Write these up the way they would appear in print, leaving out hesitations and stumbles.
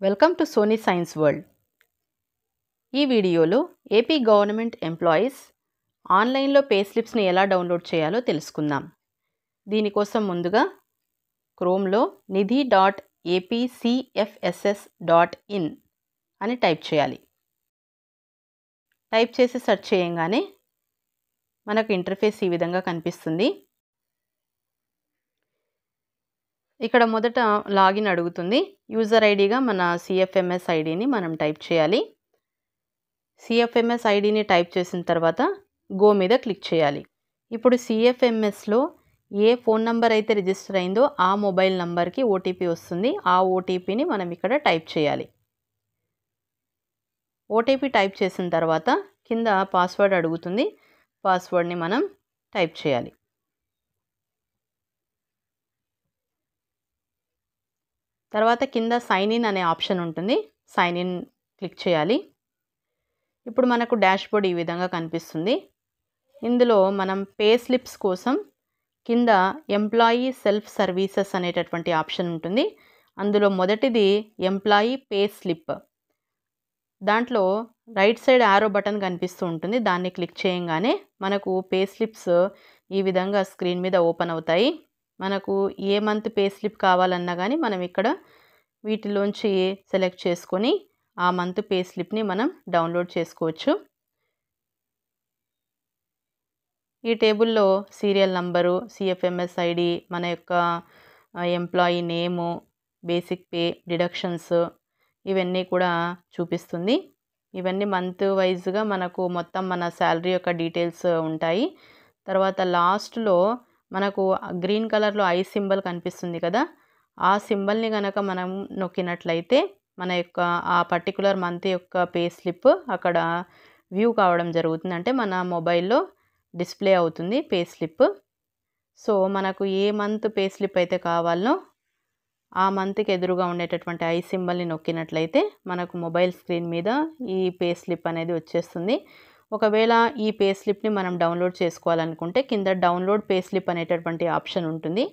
Welcome to Sony science world. ఈ వీడియోలో AP government employees ఆన్లైన్లో పే స్లిప్స్ని ఎలా డౌన్లోడ్ చేయాలో తెలుసుకుందాం. దీనికోసం ముందుగా క్రోమ్లో nidhi.apcfss.in అని టైప్ చేయాలి. టైప్ చేసి సెర్చ్ చేయంగానే మనకు ఇంటర్ఫేస్ ఈ విధంగా కనిపిస్తుంది. ఇక్కడ మొదట లాగిన్ అడుగుతుంది. యూజర్ ఐడిగా మన CFMS ఐడిని మనం టైప్ చేయాలి. CFMS ఐడిని టైప్ చేసిన తర్వాత గో మీద క్లిక్ చేయాలి. ఇప్పుడు CFMSలో ఏ ఫోన్ నంబర్ అయితే రిజిస్టర్ అయిందో ఆ మొబైల్ నంబర్కి ఓటీపీ వస్తుంది. ఆ ఓటీపీని మనం ఇక్కడ టైప్ చేయాలి. ఓటీపీ టైప్ చేసిన తర్వాత కింద పాస్వర్డ్ అడుగుతుంది. పాస్వర్డ్ని మనం టైప్ చేయాలి. తర్వాత కింద సైన్ ఇన్ అనే ఆప్షన్ ఉంటుంది. సైన్ ఇన్ క్లిక్ చేయాలి. ఇప్పుడు మనకు డాష్బోర్డ్ ఈ విధంగా కనిపిస్తుంది. ఇందులో మనం పే స్లిప్స్ కోసం కింద ఎంప్లాయీ సెల్ఫ్ సర్వీసెస్ అనేటటువంటి ఆప్షన్ ఉంటుంది. అందులో మొదటిది ఎంప్లాయీ పే స్లిప్. దాంట్లో రైట్ సైడ్ యారో బటన్ కనిపిస్తూ ఉంటుంది. దాన్ని క్లిక్ చేయంగానే మనకు పే స్లిప్స్ ఈ విధంగా స్క్రీన్ మీద ఓపెన్ అవుతాయి. మనకు ఏ మంత్ పే స్లిప్ కావాలన్నా కానీ మనం ఇక్కడ వీటిలోంచి సెలెక్ట్ చేసుకొని ఆ మంత్ పే స్లిప్ని మనం డౌన్లోడ్ చేసుకోవచ్చు. ఈ టేబుల్లో సీరియల్ నంబరు, CFMS ఐడి, మన యొక్క ఎంప్లాయీ నేము, బేసిక్ పే, డిడక్షన్స్ ఇవన్నీ కూడా చూపిస్తుంది. ఇవన్నీ మంత్ వైజ్గా మనకు మొత్తం మన శాలరీ యొక్క డీటెయిల్స్ ఉంటాయి. తర్వాత లాస్ట్లో మనకు గ్రీన్ కలర్లో ఐ సింబల్ కనిపిస్తుంది కదా, ఆ సింబల్ని కనుక మనం నొక్కినట్లయితే మన యొక్క ఆ పర్టికులర్ మంత్ యొక్క పే స్లిప్ అక్కడ వ్యూ కావడం జరుగుతుంది. అంటే మన మొబైల్లో డిస్ప్లే అవుతుంది పే స్లిప్. సో మనకు ఏ మంత్ పే స్లిప్ అయితే కావాలనో ఆ మంత్కి ఎదురుగా ఉండేటటువంటి ఐ సింబల్ని నొక్కినట్లయితే మనకు మొబైల్ స్క్రీన్ మీద ఈ పే స్లిప్ అనేది వచ్చేస్తుంది. ఒకవేళ ఈ పే స్లిప్ని మనం డౌన్లోడ్ చేసుకోవాలనుకుంటే కింద డౌన్లోడ్ పే స్లిప్ అనేటటువంటి ఆప్షన్ ఉంటుంది.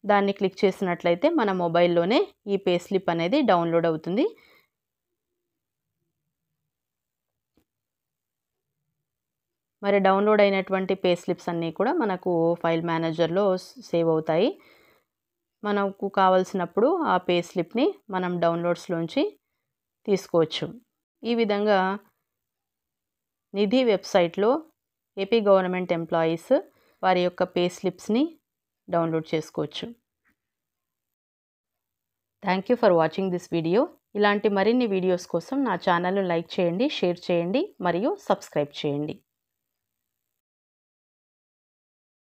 దాన్ని క్లిక్ చేసినట్లయితే మన మొబైల్లోనే ఈ పే స్లిప్ అనేది డౌన్లోడ్ అవుతుంది. మరి డౌన్లోడ్ అయినటువంటి పే స్లిప్స్ అన్నీ కూడా మనకు ఫైల్ మేనేజర్లో సేవ్ అవుతాయి. మనకు కావాల్సినప్పుడు ఆ పే స్లిప్ని మనం డౌన్లోడ్స్లోంచి తీసుకోవచ్చు. ఈ విధంగా నిధి వెబ్సైట్లో ఏపీ గవర్నమెంట్ ఎంప్లాయీస్ వారి యొక్క పే స్లిప్స్ని డౌన్లోడ్ చేసుకోవచ్చు. Thank you for watching this video. ఇలాంటి మరిన్ని వీడియోస్ కోసం నా ఛానల్ను లైక్ చేయండి, షేర్ చేయండి మరియు సబ్స్క్రైబ్ చేయండి.